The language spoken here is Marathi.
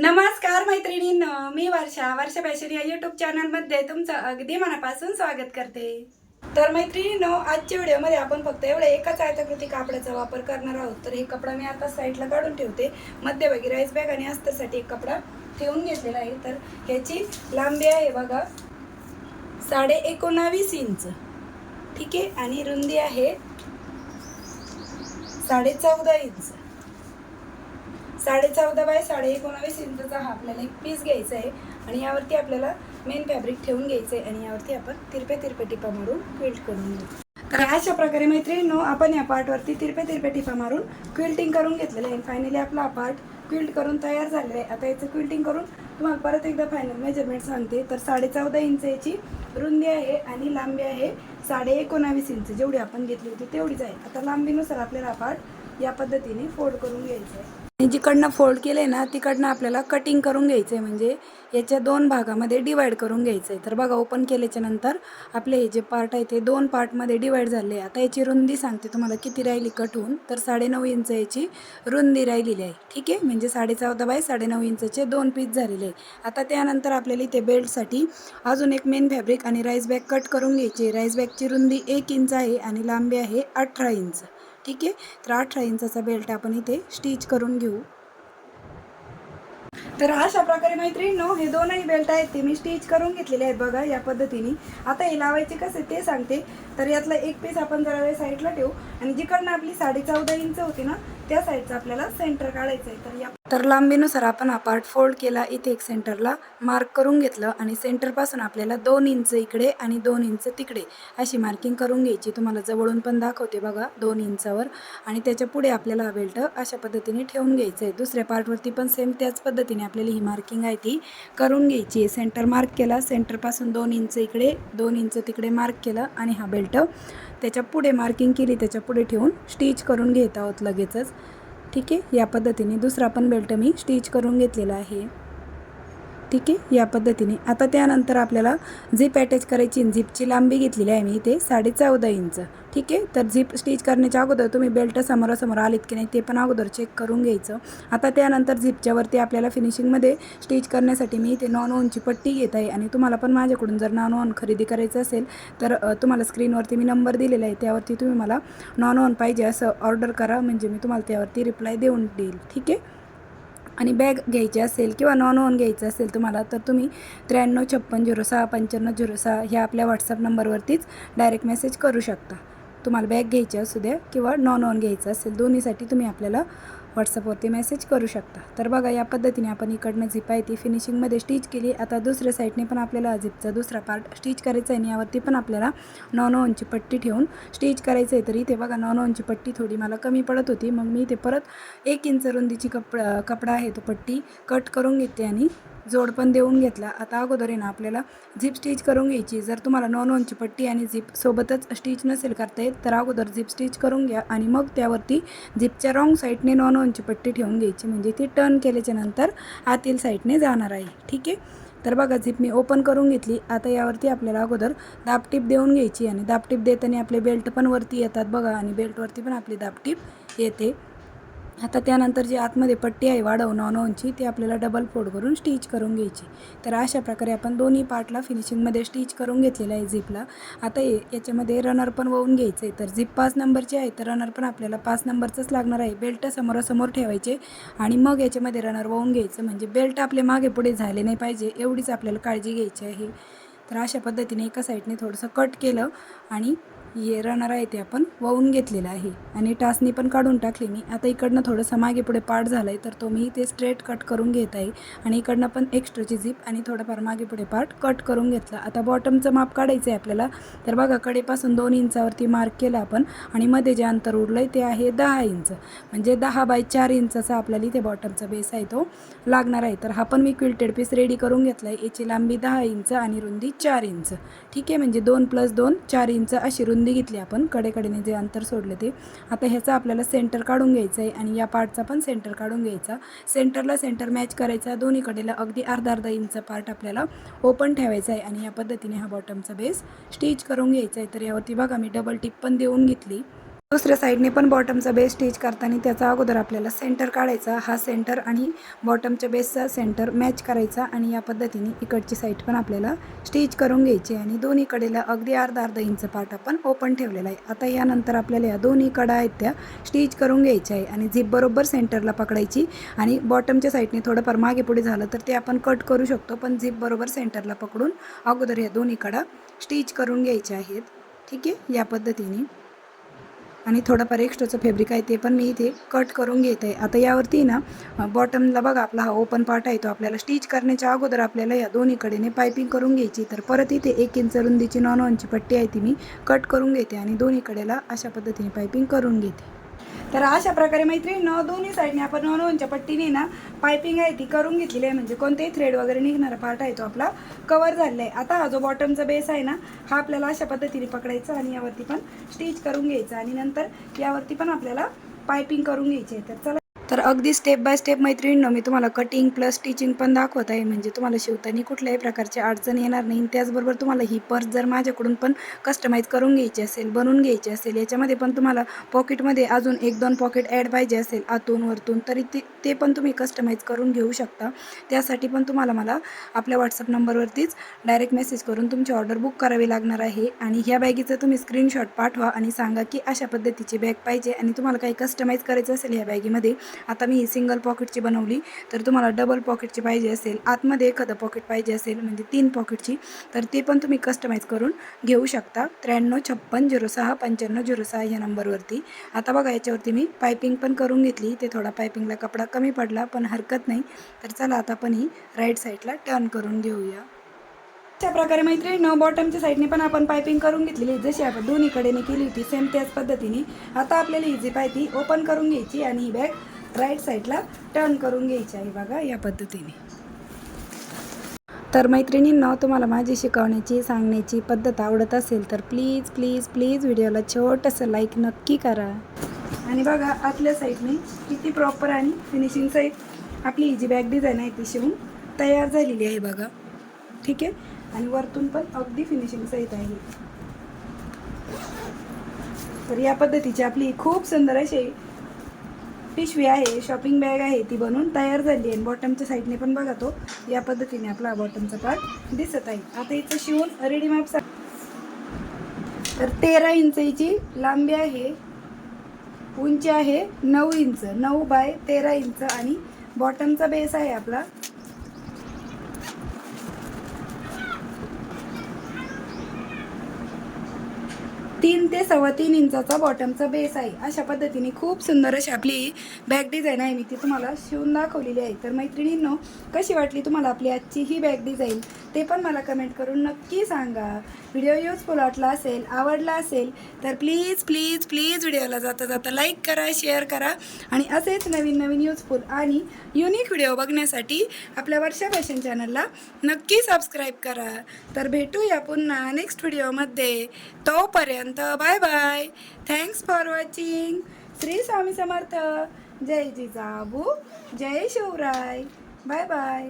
नमस्कार मैत्रिणींनो, मी वर्षा फॅशन या यूट्यूब चॅनलमध्ये तुमचं अगदी मनापासून स्वागत करते. तर मैत्रिणींनो, आजच्या व्हिडिओमध्ये आपण फक्त एवढ्या एकाच आयताकृती कापडाचा वापर करणार आहोत. तर हे कपडा मी आता साईडला काढून ठेवते. मध्यभागी राईस बॅग आणि अस्तरसाठी एक कपडा ठेवून घेतलेला आहे. तर ह्याची लांबी आहे बघा 19.5 इंच, ठीक आहे, आणि रुंदी आहे 14.5 इंच. 14.5 बाय 19.5 इंचचा हा आपल्याला एक पीस घ्यायचा आहे आणि यावरती आपल्याला मेन फॅब्रिक ठेवून घ्यायचं आहे आणि यावरती आपण तिरपे टिपा मारून क्विल्ट करून घेऊ. तर अशा प्रकारे मैत्रिणींनो, आपण या पार्टवरती तिरपे टिपा मारून क्विल्टिंग करून घेतलेलं आहे. फायनली आपला हा पार्ट क्विल्ट करून तयार झालेला आहे. आता याचं क्विल्टिंग करून तुम्हाला परत एकदा फायनल मेजरमेंट सांगते. तर 14.5 इंच याची रुंदी आहे आणि लांबी आहे 19.5 इंच. जेवढी आपण घेतली होती तेवढीच आहे. आता लांबीनुसार आपल्याला हा पार्ट या पद्धतीने फोल्ड करून घ्यायचा आहे. जिकडनं फोल्ड केले ना तिकडनं आपल्याला कटिंग करून घ्यायचं आहे, म्हणजे याच्या दोन भागामध्ये डिवाइड करून घ्यायचं आहे. तर बघा, ओपन केल्याच्या नंतर आपले हे जे पार्ट आहे ते दोन पार्टमध्ये डिवाइड झाले. आता याची रुंदी सांगते तुम्हाला किती राहिली कट होऊन. तर 9.5 इंच याची रुंदी राहिलेली आहे, ठीक आहे. म्हणजे 14.5 बाय 9.5 इंचचे दोन पीस झालेले आहे. आता त्यानंतर आपल्याला इथे बेल्टसाठी अजून एक मेन फॅब्रिक आणि राईस बॅग कट करून घ्यायची. राईस बॅगची रुंदी 1 इंच आहे आणि लांबी आहे 18 इंच, ठीक आहे. तर 18 इंचाचा बेल्ट आपण इथे स्टिच करून घेऊ. तर अशा प्रकारे मैत्रिणींनो, हे दोनही बेल्ट आहेत ते मी स्टिच करून घेतलेले आहेत बघा या पद्धतीने. आता हे लावायचे कसे ते सांगते. तर यातला एक पीस आपण जरा वेळ साईडला ठेवू आणि जिकडनं आपली 14.5 इंच होती ना त्या साईडचं आपल्याला सेंटर काढायचं आहे. तर लांबीनुसार आपण हा पार्ट फोल्ड केला. इथे एक सेंटरला मार्क करून घेतलं आणि सेंटरपासून आपल्याला 2 इंच इकडे आणि 2 इंच तिकडे अशी मार्किंग करून घ्यायची. तुम्हाला जवळून पण दाखवते बघा 2 इंचावर. आणि त्याच्या पुढे आपल्याला हा बेल्ट अशा पद्धतीने ठेवून घ्यायचं आहे. दुसऱ्या पार्टवरती पण सेम त्याच पद्धतीने आपल्याला ही मार्किंग आहे ती करून घ्यायची आहे. सेंटर मार्क केला, सेंटरपासून 2 इंच इकडे 2 इंच तिकडे मार्क केलं आणि हा बेल्ट त्याच्या पुढे मार्किंग केली त्याच्या पुढे ठेवून स्टिच करून घेत आहोत लगेचच, ठीक आहे. या पद्धतीने दुसरा पण बेल्ट मी स्टिच करून घेतलेला आहे, ठीक आहे, या पद्धतीने. आता त्यानंतर आपल्याला झिप अटॅच करायची. झिपची लांबी घेतलेली आहे मी इथे 14.5 इंच, ठीक आहे. तर झिप स्टिच करण्याच्या अगोदर तुम्ही बेल्ट समोरासमोर आलीत की नाही ते पण अगोदर चेक करून घ्यायचं. आता त्यानंतर झिपच्या वरती आपल्याला फिनिशिंगमध्ये स्टिच करण्यासाठी मी इथे नॉन-वनची पट्टी घेत आहे. आणि तुम्हाला पण माझ्याकडून जर नॉन-वन खरेदी करायचं असेल तर तुम्हाला स्क्रीनवरती मी नंबर दिलेला आहे, त्यावरती तुम्ही मला नॉन-वन पाहिजे असं ऑर्डर करा, म्हणजे मी तुम्हाला त्यावरती रिप्लाय देऊन देईल, ठीक आहे. आणि बॅग घ्यायची असेल किंवा नॉन-वन घ्यायचं असेल तुम्हाला तर तुम्ही 9356069506 ह्या आपल्या व्हॉट्सअप नंबरवरतीच डायरेक्ट मेसेज करू शकता. तुम्हाला बॅग घ्यायची असू द्या किंवा नॉन-वन घ्यायचं असेल, दोन्हीसाठी तुम्ही आपल्याला व्हॉट्सअपवरती मेसेज करू शकता. तर बघा, या पद्धतीने आपण इकडनं झिप आहे ती फिनिशिंगमध्ये स्टिच केली. आता दुसऱ्या साईडने पण आपल्याला झिपचा दुसरा पार्ट स्टिच करायचा आहे आणि यावरती पण आपल्याला नॉन-वनची पट्टी ठेवून स्टिच करायचं आहे. तर इथे बघा, नॉन-वनची पट्टी थोडी मला कमी पडत होती, मग मी इथे परत 1 इंच रुंदीची कपडा आहे तो पट्टी कट करून घेते आणि जोड पण देऊन घेतला. आता अगोदर आहे ना आपल्याला झिप स्टिच करून घ्यायची. जर तुम्हाला नॉन-वनची पट्टी आणि झिप सोबतच स्टिच नसेल करता येत तर अगोदर झिप स्टिच करून घ्या आणि मग त्यावरती झिपच्या रॉंग साईडने नॉन-वनची पट्टी ठेवून घ्यायची, म्हणजे ती टर्न केल्याच्या नंतर आतील साईडने जाणार आहे, ठीक आहे. तर बघा, झिप मी ओपन करून घेतली. आता यावरती आपल्याला अगोदर दाबटीप देऊन घ्यायची आणि दाबटीप देताना आपले बेल्ट पण वरती येतात बघा आणि बेल्टवरती पण आपली दाबटीप येते. आता त्यानंतर जी आतमध्ये पट्टी आहे वाढव नॉन-वनची ती आपल्याला डबल फोल्ड करून स्टिच करून घ्यायची. तर अशा प्रकारे आपण दोन्ही पार्टला फिनिशिंगमध्ये स्टिच करून घेतलेलं आहे झिपला. आता याच्यामध्ये रनर पण वळून घ्यायचं आहे. तर झिप 5 नंबरची आहे तर रनर पण आपल्याला 5 नंबरचंच लागणार आहे. बेल्ट समोरासमोर ठेवायचे आणि मग याच्यामध्ये रनर वळून घ्यायचं, म्हणजे बेल्ट आपले मागे पुढे झाले नाही पाहिजे एवढीच आपल्याला काळजी घ्यायची आहे. तर अशा पद्धतीने एका साईडने थोडंसं कट केलं आणि हे रनर आहे ते आपण वळून घेतलेलं आहे आणि टाचणी पण काढून टाकली मी. आता इकडनं थोडंसं मागे पुढे पार्ट झाला आहे तर तो मी ते स्ट्रेट कट करून घेत आहे आणि इकडनं पण एक्स्ट्राची झिप आणि थोडंफार मागे पुढे पार्ट कट करून घेतला. आता बॉटमचं माप काढायचं आहे आपल्याला. तर बघा, कडेपासून 2 इंचावरती मार्क केलं आपण आणि मध्ये जे अंतर उरलं आहे ते आहे 10 इंच, म्हणजे 10 बाय 4 इंचाचा आपल्याला इथे बॉटमचा बेस आहे तो लागणार आहे. तर हा पण मी क्विल्टेड पीस रेडी करून घेतला आहे. याची लांबी 10 इंच आणि रुंदी 4 इंच, ठीक आहे. म्हणजे 2 + 2 4 इंच अशी रुंदी घेतली आपण कडेकडेने जे अंतर सोडलं ते. आता ह्याचा आपल्याला सेंटर काढून घ्यायचं आहे आणि या पार्टचा पण सेंटर काढून घ्यायचा. सेंटरला सेंटर मॅच करायचा, दोन्ही कडेला अगदी अर्धा इंच पार्ट आपल्याला ओपन ठेवायचा आहे आणि या पद्धतीने हा बॉटमचा बेस स्टिच करून घ्यायचा आहे. तर यावरती बघा, मी डबल टिप पण देऊन घेतली. दुसऱ्या साईडने पण बॉटमचा बेस स्टिच करताना त्याचा अगोदर आपल्याला सेंटर काढायचा, हा सेंटर आणि बॉटमच्या बेसचा सेंटर मॅच करायचा आणि या पद्धतीने इकडची साईड पण आपल्याला स्टिच करून घ्यायची आणि दोन्ही कडेला अगदी अर्धा इंच पार्ट आपण ओपन ठेवलेला आहे. आता यानंतर आपल्याला या दोन्ही कडा आहेत त्या स्टिच करून घ्यायच्या आहे आणि झिप बरोबर सेंटरला पकडायची आणि बॉटमच्या साईडने थोडंफार मागे पुढे झालं तर ते आपण कट करू शकतो, पण झिप बरोबर सेंटरला पकडून अगोदर या दोन्ही कडा स्टिच करून घ्यायच्या आहेत. ठीक आहे, या पद्धतीने. आणि थोडंफार एक्स्ट्राचं फॅब्रिक आहे ते पण मी इथे कट करून घेत आहे. आता यावरती ना बॉटमला बघा आपला हा ओपन पार्ट आहे तो आपल्याला स्टिच करण्याच्या अगोदर आपल्याला या दोन्ही कडेने पायपिंग करून घ्यायची. तर परत इथे 1 इंच रुंदीची नॉनची पट्टी आहे ती मी कट करून घेते आणि दोन्ही कडेला अशा पद्धतीने पायपिंग करून घेते. तर अशा प्रकारे मैत्रिणींनो दोन्ही साईडने आपण नॉनच्या पट्टीने ना पायपिंग आहे ती करून घेतलेली आहे, म्हणजे कोणतेही थ्रेड वगैरे निघणारा पार्ट आहे तो आपला कवर झालेला आहे. आता हा जो बॉटमचा बेस आहे ना हा आपल्याला अशा पद्धतीने पकडायचा आणि यावरती पण स्टिच करून घ्यायचा आणि नंतर यावरती पण आपल्याला पायपिंग करून घ्यायची आहे. तर चला, तर अगदी स्टेप बाय स्टेप मैत्रिणींनो मी तुम्हाला कटिंग प्लस स्टिचिंग पण दाखवत आहे, म्हणजे तुम्हाला शिवताना कुठल्याही प्रकारची अडचण येणार नाही. त्याचबरोबर तुम्हाला ही पर्स जर माझ्याकडून पण कस्टमाइज करून घ्यायची असेल, बनवून घ्यायची असेल, याच्यामध्ये पण तुम्हाला पॉकेटमध्ये अजून 1-2 पॉकेट ॲड पाहिजे असेल आतून वरतून, तरी ते पण तुम्ही कस्टमाइज करून घेऊ शकता. त्यासाठी पण तुम्हाला मला आपल्या व्हॉट्सअप नंबरवरतीच डायरेक्ट मेसेज करून तुमची ऑर्डर बुक करावी लागणार आहे आणि ह्या बॅगीचं तुम्ही स्क्रीनशॉट पाठवा आणि सांगा की अशा पद्धतीची बॅग पाहिजे आणि तुम्हाला काही कस्टमाइज करायचं असेल ह्या बॅगीमध्ये. आता मी ही सिंगल पॉकेटची बनवली, तर तुम्हाला डबल पॉकेटची पाहिजे असेल, आतमध्ये एखादं पॉकेट पाहिजे असेल म्हणजे 3 पॉकेटची, तर ते पण तुम्ही कस्टमाइज करून घेऊ शकता. 9356055006 ह्या नंबरवरती. आता बघा याच्यावरती मी पायपिंग पण करून घेतली. ते थोडा पायपिंगला कपडा कमी पडला पण हरकत नाही. तर चला आता आपण ही राईट साईडला टर्न करून घेऊया. अशा प्रकारे मैत्रिणींनो बॉटमच्या साईडने पण आपण पायपिंग करून घेतलेली, जशी आपण दोन्ही कडेने केली होती सेम त्याच पद्धतीने. आता आपल्याला ही झिप आहे ती ओपन करून घ्यायची आणि ही बॅग राईट साईडला टर्न करून घ्यायची आहे बघा या पद्धतीने. तर मैत्रिणींनो तुम्हाला माझी शिकवण्याची सांगण्याची पद्धत आवडत असेल तर प्लीज प्लीज प्लीज व्हिडिओला छोटंसं लाईक नक्की करा. आणि बघा आतल्या साईडने किती प्रॉपर आणि फिनिशिंग साईड आपली ही जी बॅग डिझाईन आहे ती शिवून तयार झालेली आहे बघा. ठीक आहे, आणि वरतून पण अगदी फिनिशिंग सहित आहे. तर या पद्धतीची आपली खूप सुंदर अशी पिशवी आहे, शॉपिंग बॅग आहे, ती बनवून तयार झाली आहे. बॉटमच्या साईडने पण बघा तो या पद्धतीने आपला बॉटमचा पार्ट दिसत आहे. आता इथं शिवून रेडी मॅप. तर 13 इंचची लांबी आहे, उंची आहे 9 इंच, 9 बाय 13 इंच आणि बॉटमचा बेस आहे आपला 3 ते 3.25 इंचाचा बॉटमचा बेस आहे. अशा पद्धतीने खूप सुंदर अशी आपली बॅग डिझाईन आहे, मी ती तुम्हाला शिवून दाखवलेली आहे. तर मैत्रिणींनो कशी वाटली तुम्हाला आपली आजची ही बॅग डिझाईन ते पण मला कमेंट करून नक्की सांगा. व्हिडिओ युजफुल वाटला असेल, आवडला असेल तर प्लीज प्लीज प्लीज व्हिडिओला जाता जाता लाईक करा, शेअर करा आणि असेच नवीन नवीन युजफुल आणि युनिक व्हिडिओ बघण्यासाठी आपल्या वर्षा फॅशन चॅनलला नक्की सबस्क्राईब करा. तर भेटूया पुन्हा नेक्स्ट व्हिडिओमध्ये. तोपर्यंत bye bye. Thanks for watching. Shri Swami Samarth. जय जिजाऊ, जय शिवराय. Bye bye.